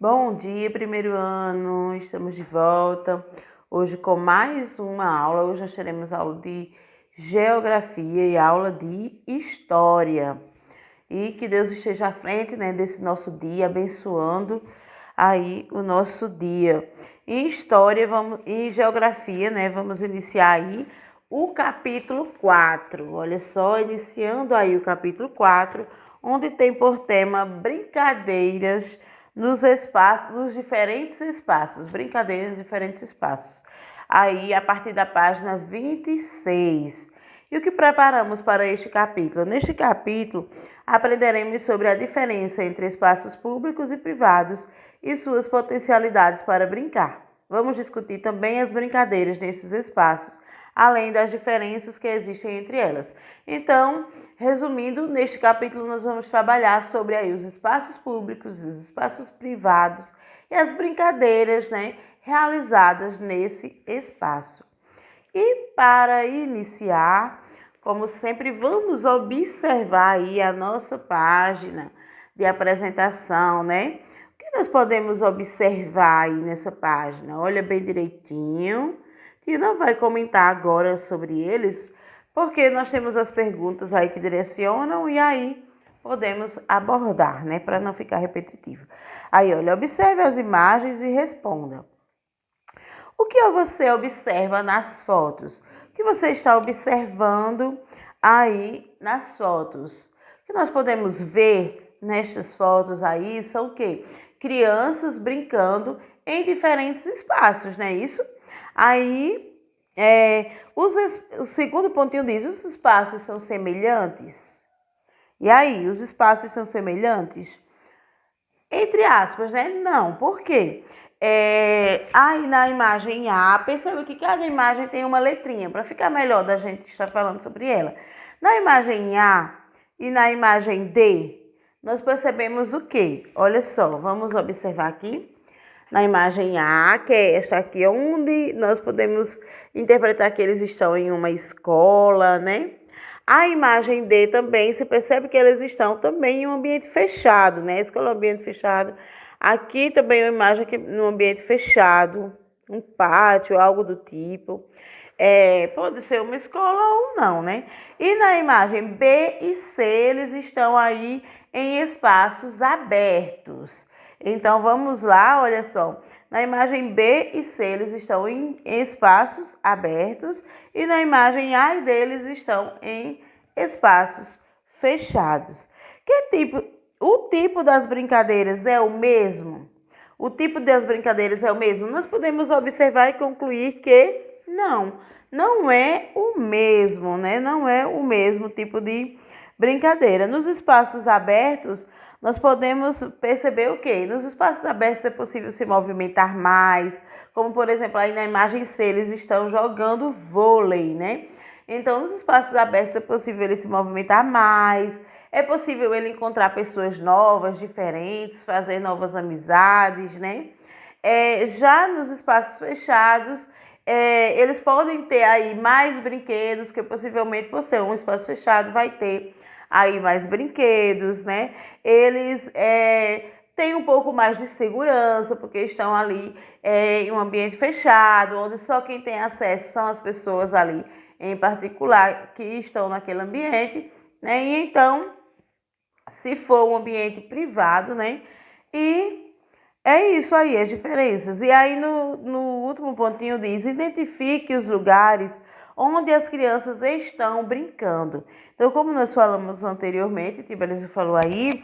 Bom dia, primeiro ano, estamos de volta. Hoje com mais uma aula. Hoje nós teremos aula de geografia e aula de história. E que Deus esteja à frente, desse nosso dia, abençoando aí o nosso dia. Em história, em geografia, vamos iniciar aí o capítulo 4. Olha só, iniciando aí o capítulo 4, onde tem por tema brincadeiras nos espaços, nos diferentes espaços, brincadeiras nos diferentes espaços. Aí, a partir da página 26. E o que preparamos para este capítulo? Neste capítulo, aprenderemos sobre a diferença entre espaços públicos e privados e suas potencialidades para brincar. Vamos discutir também as brincadeiras nesses espaços, além das diferenças que existem entre elas. Então, resumindo, neste capítulo nós vamos trabalhar sobre aí os espaços públicos, os espaços privados e as brincadeiras, realizadas nesse espaço. E para iniciar, como sempre, vamos observar aí a nossa página de apresentação, O que nós podemos observar aí nessa página? Olha bem direitinho. E não vai comentar agora sobre eles, porque nós temos as perguntas aí que direcionam e aí podemos abordar, para não ficar repetitivo. Aí, olha, observe as imagens e responda. O que você observa nas fotos? O que você está observando aí nas fotos? O que nós podemos ver nestas fotos aí são o quê? Crianças brincando em diferentes espaços, não é isso? Aí, o segundo pontinho diz, os espaços são semelhantes? E aí, os espaços são semelhantes? Entre aspas, Não, por quê? Aí na imagem A, perceba que cada imagem tem uma letrinha, para ficar melhor da gente estar falando sobre ela. Na imagem A e na imagem D, nós percebemos o quê? Olha só, vamos observar aqui. Na imagem A, que é esta aqui, onde nós podemos interpretar que eles estão em uma escola, A imagem D também, se percebe que eles estão também em um ambiente fechado, Escola é um ambiente fechado. Aqui também é uma imagem que num ambiente fechado, um pátio, algo do tipo. Pode ser uma escola ou não, E na imagem B e C, eles estão aí em espaços abertos. Então, vamos lá, olha só. Na imagem B e C, eles estão em espaços abertos. E na imagem A e D, eles estão em espaços fechados. O tipo das brincadeiras é o mesmo? O tipo das brincadeiras é o mesmo? Nós podemos observar e concluir que não é o mesmo, Não é o mesmo tipo de brincadeira. Nos espaços abertos, nós podemos perceber o quê? Nos espaços abertos é possível se movimentar mais, como por exemplo, aí na imagem C, eles estão jogando vôlei, Então, nos espaços abertos é possível ele se movimentar mais, é possível ele encontrar pessoas novas, diferentes, fazer novas amizades, Já nos espaços fechados, eles podem ter aí mais brinquedos, que possivelmente por ser um espaço fechado vai ter aí mais brinquedos, Eles têm um pouco mais de segurança, porque estão ali em um ambiente fechado, onde só quem tem acesso são as pessoas ali em particular que estão naquele ambiente, E então, se for um ambiente privado, E é isso aí, as diferenças. E aí no último pontinho diz, identifique os lugares onde as crianças estão brincando. Então, como nós falamos anteriormente, Tibelize falou aí,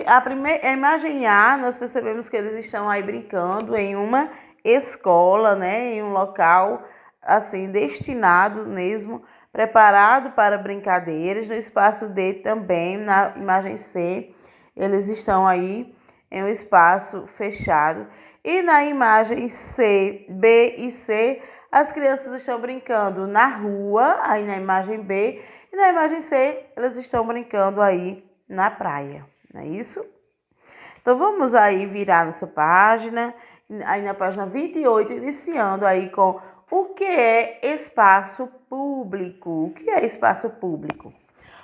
a imagem A, nós percebemos que eles estão aí brincando em uma escola, em um local assim destinado mesmo, preparado para brincadeiras. No espaço D também, na imagem C, eles estão aí em um espaço fechado. E na imagem C, B e C, as crianças estão brincando na rua, aí na imagem B, e na imagem C, elas estão brincando aí na praia, não é isso? Então, vamos aí virar nossa página, aí na página 28, iniciando aí com o que é espaço público. O que é espaço público?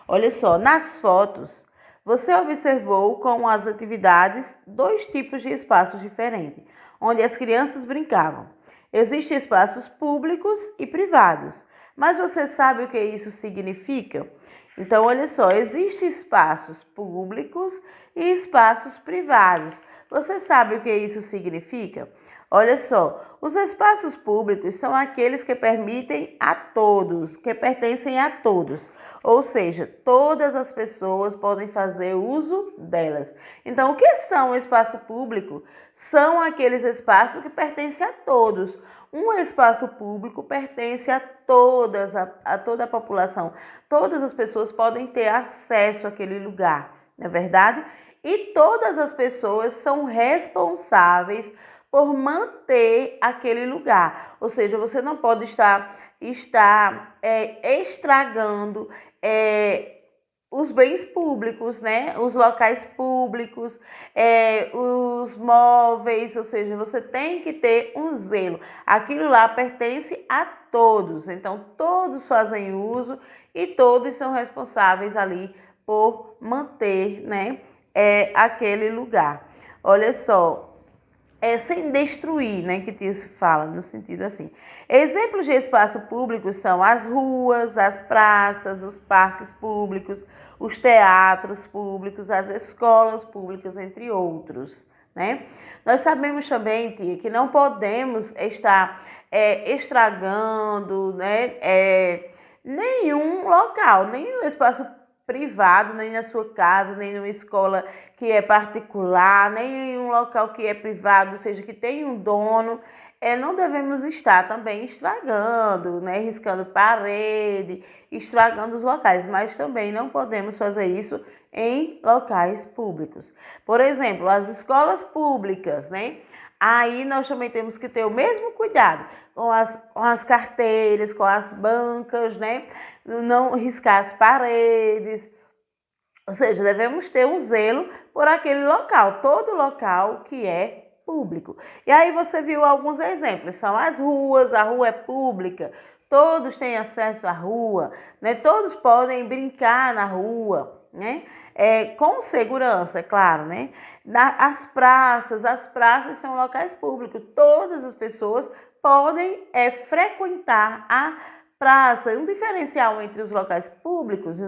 Olha só, nas fotos, Você observou com as atividades dois tipos de espaços diferentes, onde as crianças brincavam. Existem espaços públicos e privados, mas você sabe o que isso significa? Então, olha só, existem espaços públicos e espaços privados. Você sabe o que isso significa? Olha só, os espaços públicos são aqueles que permitem a todos, que pertencem a todos. Ou seja, todas as pessoas podem fazer uso delas. Então, o que são o espaço público? São aqueles espaços que pertencem a todos. Um espaço público pertence a toda a população. Todas as pessoas podem ter acesso àquele lugar, não é verdade? E todas as pessoas são responsáveis por manter aquele lugar. Ou seja, você não pode estar estragando os bens públicos, né? Os locais públicos, os móveis, ou seja, você tem que ter um zelo. Aquilo lá pertence a todos, então todos fazem uso e todos são responsáveis ali por manter, né, aquele lugar. Olha só. Sem destruir, né, que se fala no sentido assim. Exemplos de espaço público são as ruas, as praças, os parques públicos, os teatros públicos, as escolas públicas, entre outros, né? Nós sabemos também, tia, que não podemos estar estragando, né, nenhum local, nenhum espaço privado, nem na sua casa, nem numa escola que é particular, nem em um local que é privado, ou seja, que tem um dono. Não devemos estar também estragando, né, riscando parede, estragando os locais, mas também não podemos fazer isso em locais públicos. Por exemplo, as escolas públicas, né? Aí nós também temos que ter o mesmo cuidado com as carteiras, com as bancas, né? Não riscar as paredes. Ou seja, devemos ter um zelo por aquele local, todo local que é público. E aí você viu alguns exemplos, são as ruas, a rua é pública, todos têm acesso à rua, né? Todos podem brincar na rua, né? Com segurança, é claro, né? As praças são locais públicos, todas as pessoas podem frequentar a praça. Um diferencial entre os locais públicos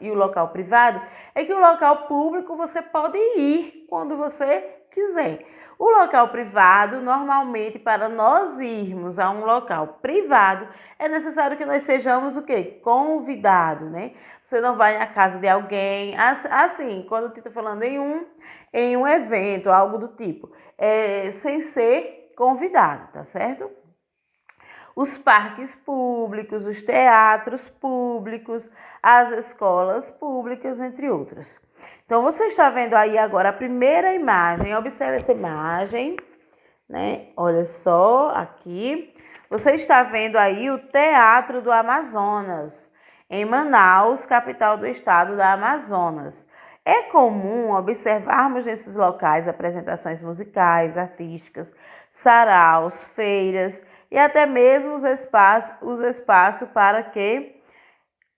e o local privado é que o local público você pode ir quando você quiser. O local privado, normalmente, para nós irmos a um local privado, é necessário que nós sejamos o quê? Convidados, né? Você não vai na casa de alguém, assim, quando eu estou falando em um evento, algo do tipo, sem ser convidado, tá certo? Os parques públicos, os teatros públicos, as escolas públicas, entre outros. Então, você está vendo aí agora a primeira imagem. Observe essa imagem, né? Olha só aqui. Você está vendo aí o Teatro do Amazonas, em Manaus, capital do estado do Amazonas. É comum observarmos nesses locais apresentações musicais, artísticas, saraus, feiras e até mesmo os espaços para que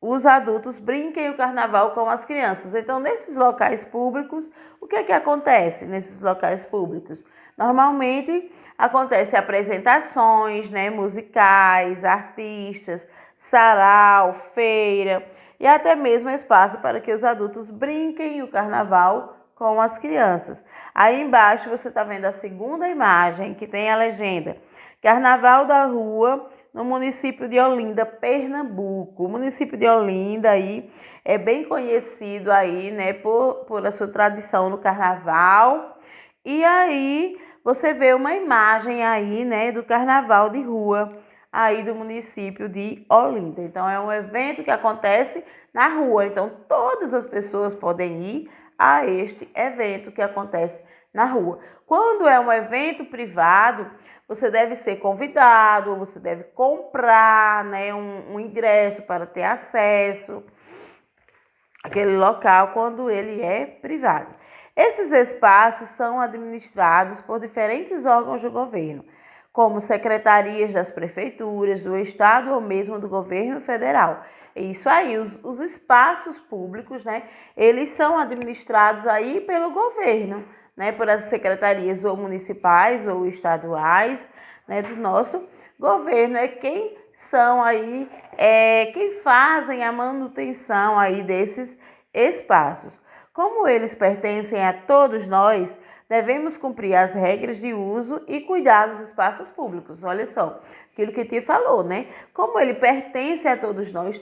os adultos brinquem o carnaval com as crianças. Então, nesses locais públicos, o que é que acontece nesses locais públicos? Normalmente, acontecem apresentações, né, musicais, artistas, sarau, feira e até mesmo espaço para que os adultos brinquem o carnaval com as crianças. Aí embaixo você está vendo a segunda imagem, que tem a legenda: Carnaval da Rua, no município de Olinda, Pernambuco. O município de Olinda aí é bem conhecido aí, né, por a sua tradição no carnaval. E aí você vê uma imagem aí, né, do carnaval de rua aí do município de Olinda. Então é um evento que acontece na rua. Então todas as pessoas podem ir a este evento que acontece na rua. Quando é um evento privado, você deve ser convidado, você deve comprar, né, um ingresso para ter acesso àquele local quando ele é privado. Esses espaços são administrados por diferentes órgãos do governo, como secretarias das prefeituras, do estado ou mesmo do governo federal. É isso aí, os espaços públicos, né, eles são administrados aí pelo governo, né, por as secretarias ou municipais ou estaduais, né, do nosso governo. É quem são aí, quem fazem a manutenção aí desses espaços. Como eles pertencem a todos nós, devemos cumprir as regras de uso e cuidar dos espaços públicos. Olha só, aquilo que Tia falou, né? Como ele pertence a todos nós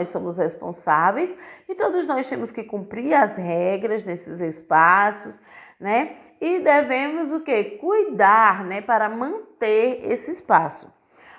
somos responsáveis e todos nós temos que cumprir as regras nesses espaços, né? E devemos o quê? Cuidar, né? Para manter esse espaço.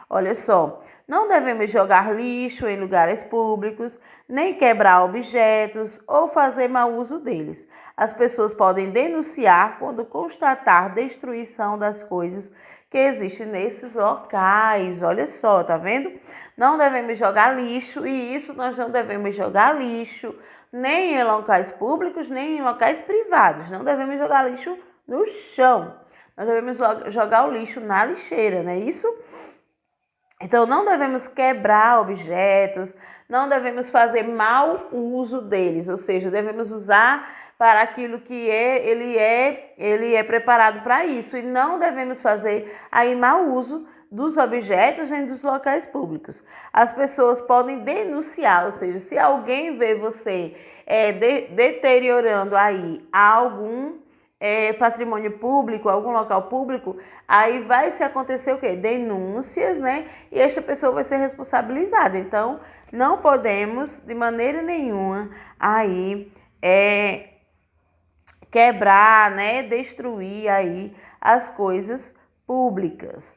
Olha só, não devemos jogar lixo em lugares públicos, nem quebrar objetos ou fazer mau uso deles. As pessoas podem denunciar quando constatar destruição das coisas que existem nesses locais. Olha só, tá vendo? Não devemos jogar lixo e isso nós não devemos jogar lixo nem em locais públicos, nem em locais privados. Não devemos jogar lixo no chão. Nós devemos jogar o lixo na lixeira, não é isso? Então, não devemos quebrar objetos, não devemos fazer mau uso deles, ou seja, devemos usar para aquilo que ele é preparado para isso, e não devemos fazer aí mau uso dos objetos nem dos locais públicos. As pessoas podem denunciar, ou seja, se alguém vê você deteriorando aí algum patrimônio público, algum local público, aí vai se acontecer o quê? Denúncias, né? E esta pessoa vai ser responsabilizada. Então, não podemos, de maneira nenhuma, aí quebrar, né? Destruir aí as coisas públicas.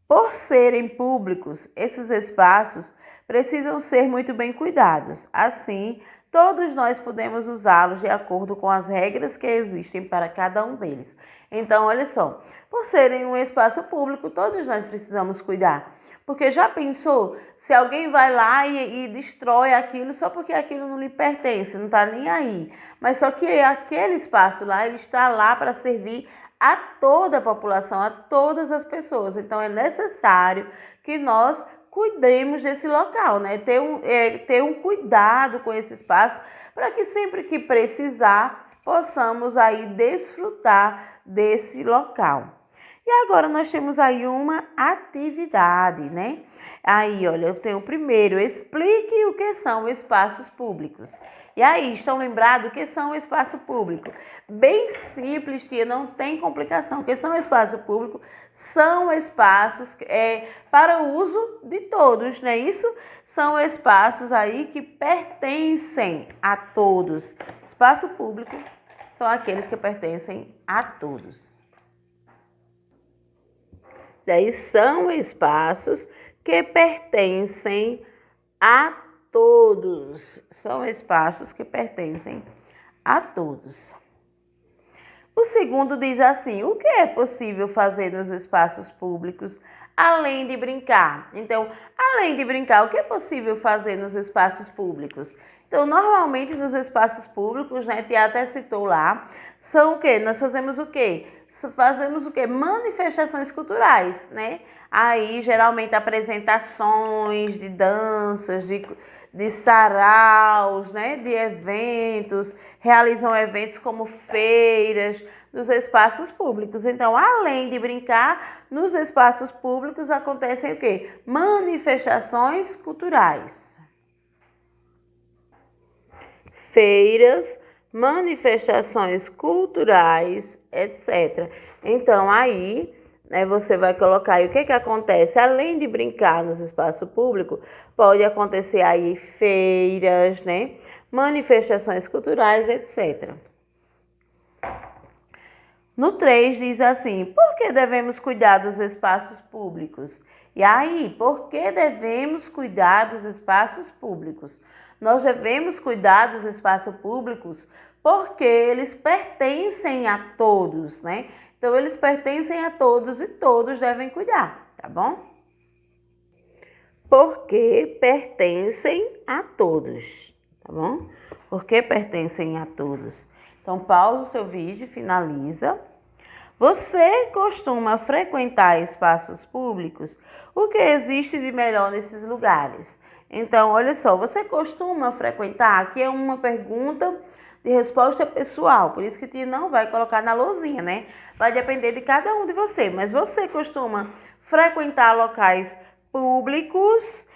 Por serem públicos, esses espaços precisam ser muito bem cuidados. Assim, todos nós podemos usá-los de acordo com as regras que existem para cada um deles. Então, olha só, por serem um espaço público, todos nós precisamos cuidar. Porque já pensou, se alguém vai lá e destrói aquilo só porque aquilo não lhe pertence, não está nem aí. Mas só que aquele espaço lá, ele está lá para servir a toda a população, a todas as pessoas. Então, é necessário que nós cuidemos desse local, né? Ter um cuidado com esse espaço para que sempre que precisar possamos aí desfrutar desse local. E agora nós temos aí uma atividade, né? Aí, olha, eu tenho o primeiro, explique o que são espaços públicos. E aí, estão lembrados o que são espaço público? Bem simples, tia, não tem complicação. O que são espaço público? São espaços para o uso de todos, não é isso? São espaços aí que pertencem a todos. Espaço público são aqueles que pertencem a todos. Daí são espaços que pertencem a todos. São espaços que pertencem a todos. O segundo diz assim: o que é possível fazer nos espaços públicos além de brincar? Então, além de brincar, o que é possível fazer nos espaços públicos? Então, normalmente nos espaços públicos, né, Tia até citou lá, são o quê? Nós fazemos o quê? Fazemos o quê? Manifestações culturais, né? Aí, geralmente, apresentações de danças, de saraus, né? De eventos, realizam eventos como feiras nos espaços públicos. Então, além de brincar, nos espaços públicos acontecem o quê? Manifestações culturais. Feiras, manifestações culturais, etc. Então, aí, né, você vai colocar aí o que acontece. Além de brincar nos espaços públicos, pode acontecer aí feiras, né, manifestações culturais, etc. No 3 diz assim: por que devemos cuidar dos espaços públicos? E aí, por que devemos cuidar dos espaços públicos? Nós devemos cuidar dos espaços públicos porque eles pertencem a todos, né? Então, eles pertencem a todos e todos devem cuidar, tá bom? Porque pertencem a todos, tá bom? Porque pertencem a todos. Então, pausa o seu vídeo, finaliza. Você costuma frequentar espaços públicos? O que existe de melhor nesses lugares? Então, olha só, você costuma frequentar? Aqui é uma pergunta de resposta pessoal, por isso que a gente não vai colocar na lousinha, né? Vai depender de cada um de você, mas você costuma frequentar locais públicos?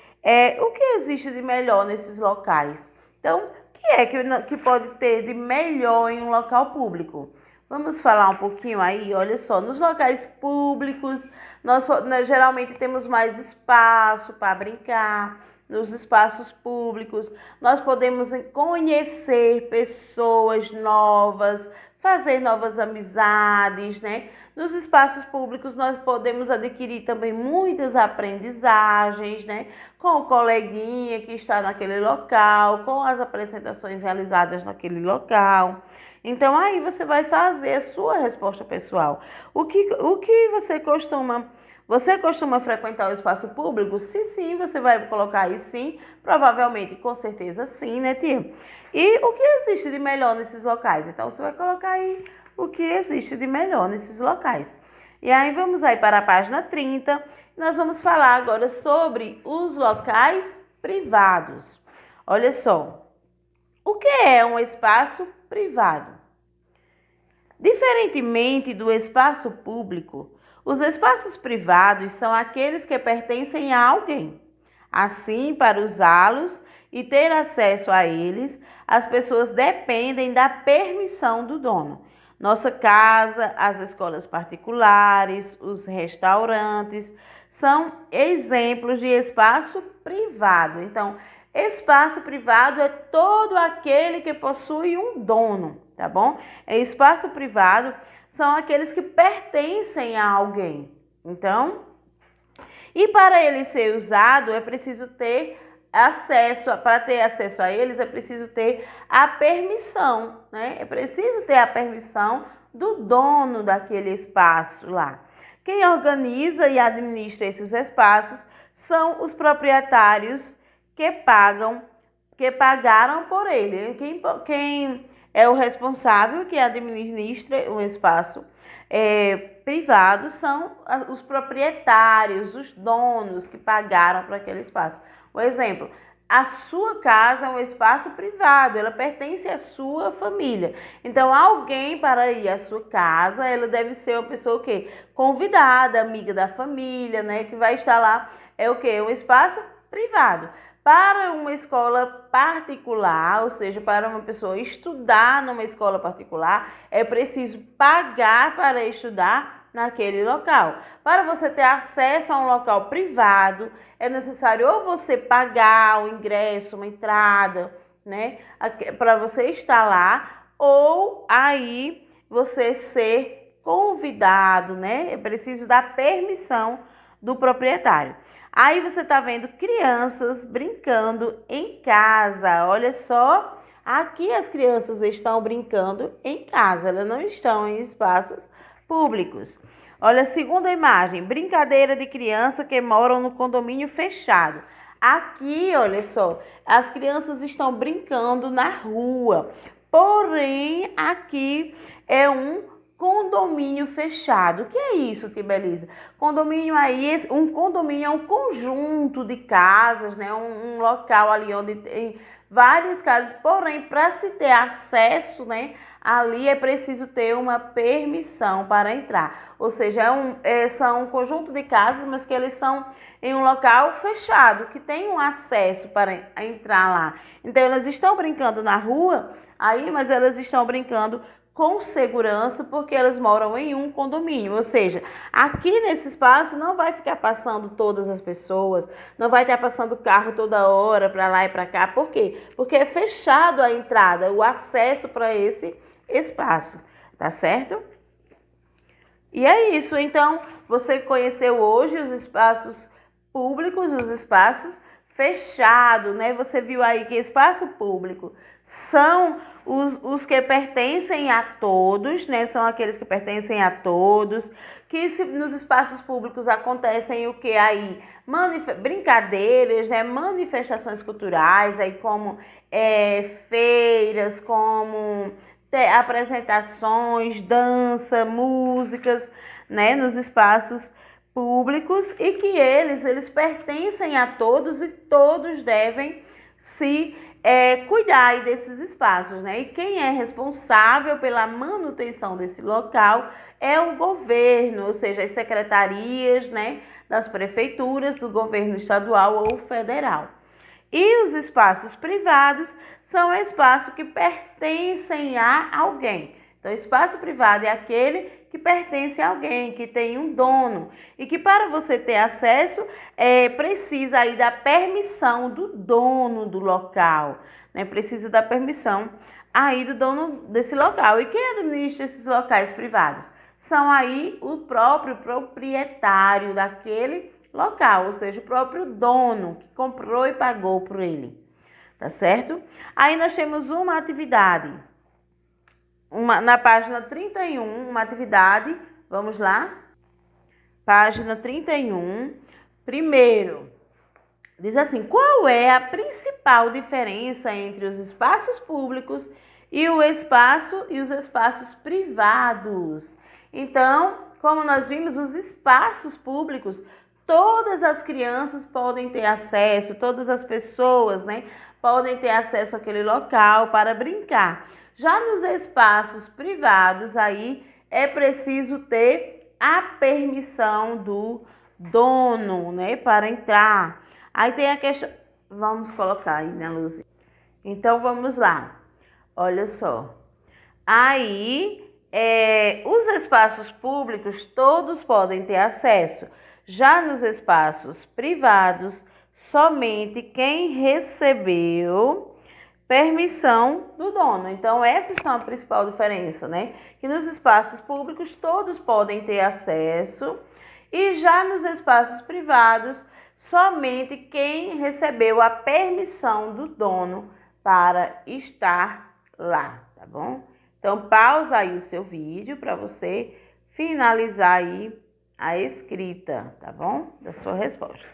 O que existe de melhor nesses locais? Então, o que é que pode ter de melhor em um local público? Vamos falar um pouquinho aí, olha só, nos locais públicos, nós geralmente temos mais espaço para brincar, nos espaços públicos, nós podemos conhecer pessoas novas, fazer novas amizades, né? Nos espaços públicos nós podemos adquirir também muitas aprendizagens, né? Com o coleguinha que está naquele local, com as apresentações realizadas naquele local. Então, aí você vai fazer a sua resposta pessoal. O que você costuma... Você costuma frequentar o espaço público? Se sim, você vai colocar aí sim, provavelmente, com certeza sim, né, tia? E o que existe de melhor nesses locais? Então, você vai colocar aí o que existe de melhor nesses locais. E aí, vamos aí para a página 30. Nós vamos falar agora sobre os locais privados. Olha só, o que é um espaço privado? Diferentemente do espaço público, os espaços privados são aqueles que pertencem a alguém. Assim, para usá-los e ter acesso a eles, as pessoas dependem da permissão do dono. Nossa casa, as escolas particulares, os restaurantes são exemplos de espaço privado. Então, espaço privado é todo aquele que possui um dono, tá bom? Espaço privado são aqueles que pertencem a alguém. Então, e para ele ser usado, é preciso ter acesso, para ter acesso a eles, é preciso ter a permissão, né? É preciso ter a permissão do dono daquele espaço lá. Quem organiza e administra esses espaços são os proprietários que pagaram por ele. Quem é o responsável que administra o espaço privado são os proprietários, os donos que pagaram para aquele espaço. Por exemplo, a sua casa é um espaço privado, ela pertence à sua família. Então, alguém para ir à sua casa, ela deve ser uma pessoa o quê? Convidada, amiga da família, né? Que vai estar lá, o quê? Um espaço privado. Para uma escola particular, ou seja, para uma pessoa estudar numa escola particular, é preciso pagar para estudar naquele local. Para você ter acesso a um local privado, é necessário ou você pagar o ingresso, uma entrada, né, para você estar lá, ou aí você ser convidado, né? É preciso dar permissão do proprietário. Aí você está vendo crianças brincando em casa. Olha só, aqui as crianças estão brincando em casa, elas não estão em espaços públicos. Olha a segunda imagem, brincadeira de criança que moram no condomínio fechado. Aqui, olha só, as crianças estão brincando na rua, porém aqui é um condomínio fechado. O que é isso, Tibeliza? Condomínio aí, um condomínio é um conjunto de casas, né? Um local ali onde tem várias casas, porém, para se ter acesso, né? Ali é preciso ter uma permissão para entrar. Ou seja, são um conjunto de casas, mas que eles são em um local fechado, que tem um acesso para entrar lá. Então, elas estão brincando na rua, aí, mas elas estão brincando com segurança, porque elas moram em um condomínio. Ou seja, aqui nesse espaço não vai ficar passando todas as pessoas, não vai estar passando carro toda hora para lá e para cá. Por quê? Porque é fechado a entrada, o acesso para esse espaço, tá certo? E é isso. Então, você conheceu hoje os espaços públicos, os espaços fechados, né? Você viu aí que espaço público são os que pertencem a todos, né? São aqueles que pertencem a todos, que nos espaços públicos acontecem o que aí? Brincadeiras, né? Manifestações culturais, aí como feiras, como apresentações, dança, músicas, né, nos espaços públicos e que eles pertencem a todos e todos devem se cuidar aí desses espaços, né? E quem é responsável pela manutenção desse local é o governo, ou seja, as secretarias, né, das prefeituras, do governo estadual ou federal. E os espaços privados são espaços que pertencem a alguém. Então, espaço privado é aquele que pertence a alguém, que tem um dono. E que para você ter acesso, precisa aí da permissão do dono do local. Né? Precisa da permissão aí do dono desse local. E quem administra esses locais privados? São aí o próprio proprietário daquele local, ou seja, o próprio dono que comprou e pagou por ele, tá certo? Aí nós temos uma atividade, na página 31, uma atividade, vamos lá? Página 31, primeiro, diz assim, qual é a principal diferença entre os espaços públicos e os espaços privados? Então, como nós vimos, os espaços públicos, todas as crianças podem ter acesso, todas as pessoas, né, podem ter acesso àquele local para brincar. Já nos espaços privados, aí é preciso ter a permissão do dono, né, para entrar. Aí tem a questão, vamos colocar aí na luz. Então, vamos lá. Olha só. Aí, os espaços públicos, todos podem ter acesso. Já nos espaços privados, somente quem recebeu permissão do dono. Então, essas são a principal diferença, né? Que nos espaços públicos, todos podem ter acesso. E já nos espaços privados, somente quem recebeu a permissão do dono para estar lá, tá bom? Então, pausa aí o seu vídeo para você finalizar aí a escrita, tá bom? Da sua resposta.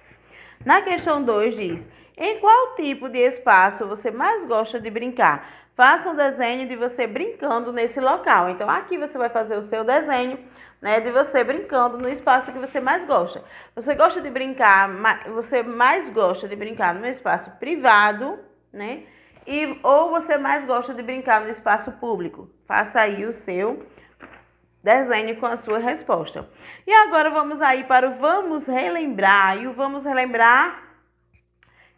Na questão 2 diz, em qual tipo de espaço você mais gosta de brincar? Faça um desenho de você brincando nesse local. Então, aqui você vai fazer o seu desenho, né, de você brincando no espaço que você mais gosta. Você gosta de brincar, você mais gosta de brincar no espaço privado, né? Ou você mais gosta de brincar no espaço público? Faça aí o seu desenhe com a sua resposta. E agora vamos aí para o Vamos Relembrar. E o Vamos Relembrar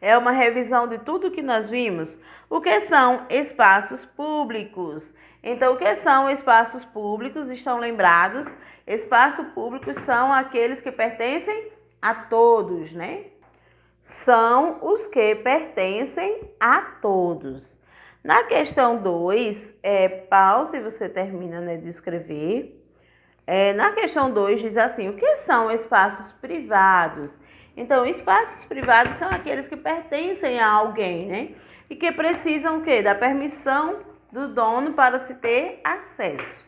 é uma revisão de tudo que nós vimos. O que são espaços públicos? Então, o que são espaços públicos? Estão lembrados? Espaços públicos são aqueles que pertencem a todos, né? São os que pertencem a todos. Na questão 2, pausa e você termina, né, de escrever. Na questão 2 diz assim, o que são espaços privados? Então, espaços privados são aqueles que pertencem a alguém, né? E que precisam o quê? Da permissão do dono para se ter acesso.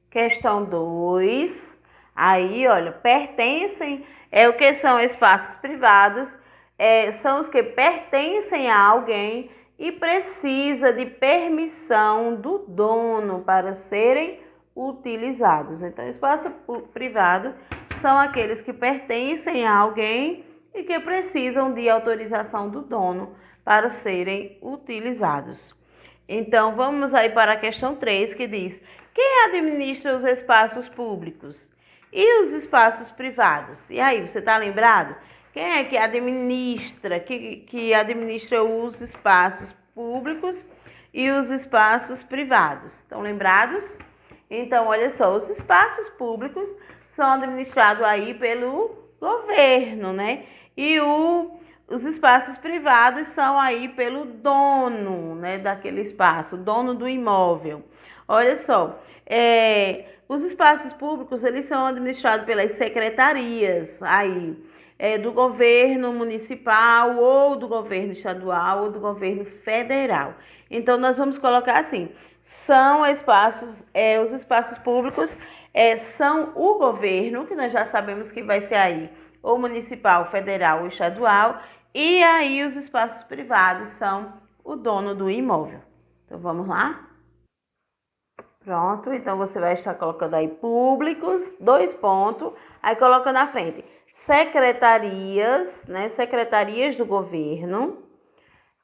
Questão 2, aí, olha, pertencem, o que são espaços privados? São os que pertencem a alguém e precisa de permissão do dono para serem utilizados. Então, espaço privado são aqueles que pertencem a alguém e que precisam de autorização do dono para serem utilizados. Então, vamos aí para a questão 3, que diz, quem administra os espaços públicos e os espaços privados? E aí, você está lembrado? Quem é que administra, que administra os espaços públicos e os espaços privados? Estão lembrados? Então, olha só, os espaços públicos são administrados aí pelo governo, né? E os espaços privados são aí pelo dono, né, daquele espaço, dono do imóvel. Olha só, os espaços públicos, eles são administrados pelas secretarias aí, do governo municipal, ou do governo estadual, ou do governo federal. Então, nós vamos colocar assim, são espaços, os espaços públicos são o governo, que nós já sabemos que vai ser aí, ou municipal, federal ou estadual, e aí os espaços privados são o dono do imóvel. Então, vamos lá? Pronto, então você vai estar colocando aí públicos, 2 pontos, aí coloca na frente secretarias, né? Secretarias do governo.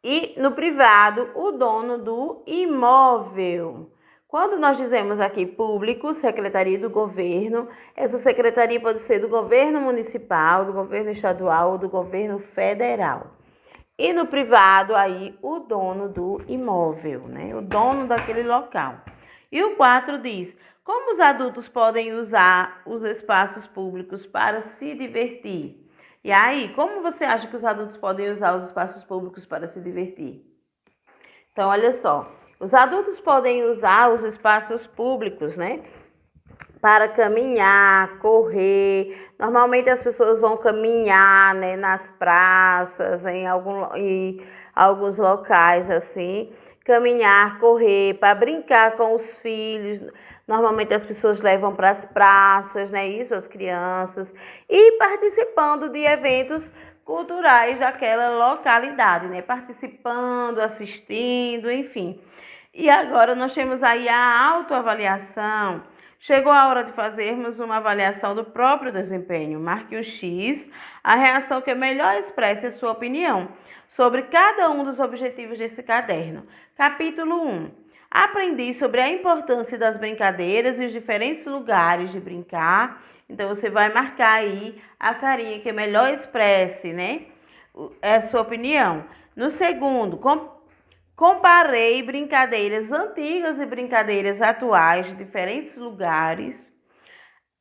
E no privado, o dono do imóvel. Quando nós dizemos aqui público, secretaria do governo, essa secretaria pode ser do governo municipal, do governo estadual ou do governo federal. E no privado, aí, o dono do imóvel, né? O dono daquele local. E o 4 diz: como os adultos podem usar os espaços públicos para se divertir? E aí, como você acha que os adultos podem usar os espaços públicos para se divertir? Então, olha só, os adultos podem usar os espaços públicos, né? Para caminhar, correr. Normalmente as pessoas vão caminhar, né, nas praças, em alguns locais assim. Caminhar, correr, para brincar com os filhos. Normalmente as pessoas levam para as praças, né? Isso, as crianças. E participando de eventos culturais daquela localidade, né? Participando, assistindo, enfim. E agora nós temos aí a autoavaliação. Chegou a hora de fazermos uma avaliação do próprio desempenho. Marque um X, a reação que melhor expresse a sua opinião sobre cada um dos objetivos desse caderno. Capítulo 1. Aprendi sobre a importância das brincadeiras e os diferentes lugares de brincar. Então, você vai marcar aí a carinha que melhor expresse, né, a sua opinião. No segundo, comparei brincadeiras antigas e brincadeiras atuais de diferentes lugares.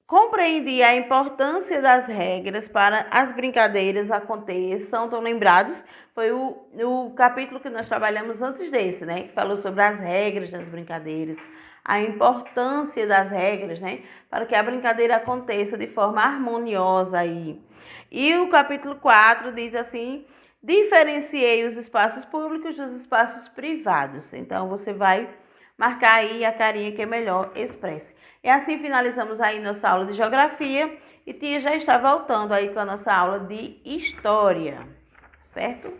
Compreendi a importância das regras para as brincadeiras aconteçam. Estão lembrados? Foi o capítulo que nós trabalhamos antes desse, né? Que falou sobre as regras das brincadeiras, a importância das regras, né? Para que a brincadeira aconteça de forma harmoniosa aí. E o capítulo 4 diz assim: diferenciei os espaços públicos dos espaços privados. Então, você vai marcar aí a carinha que melhor expresse. E assim finalizamos aí nossa aula de geografia e tia já está voltando aí com a nossa aula de história, certo?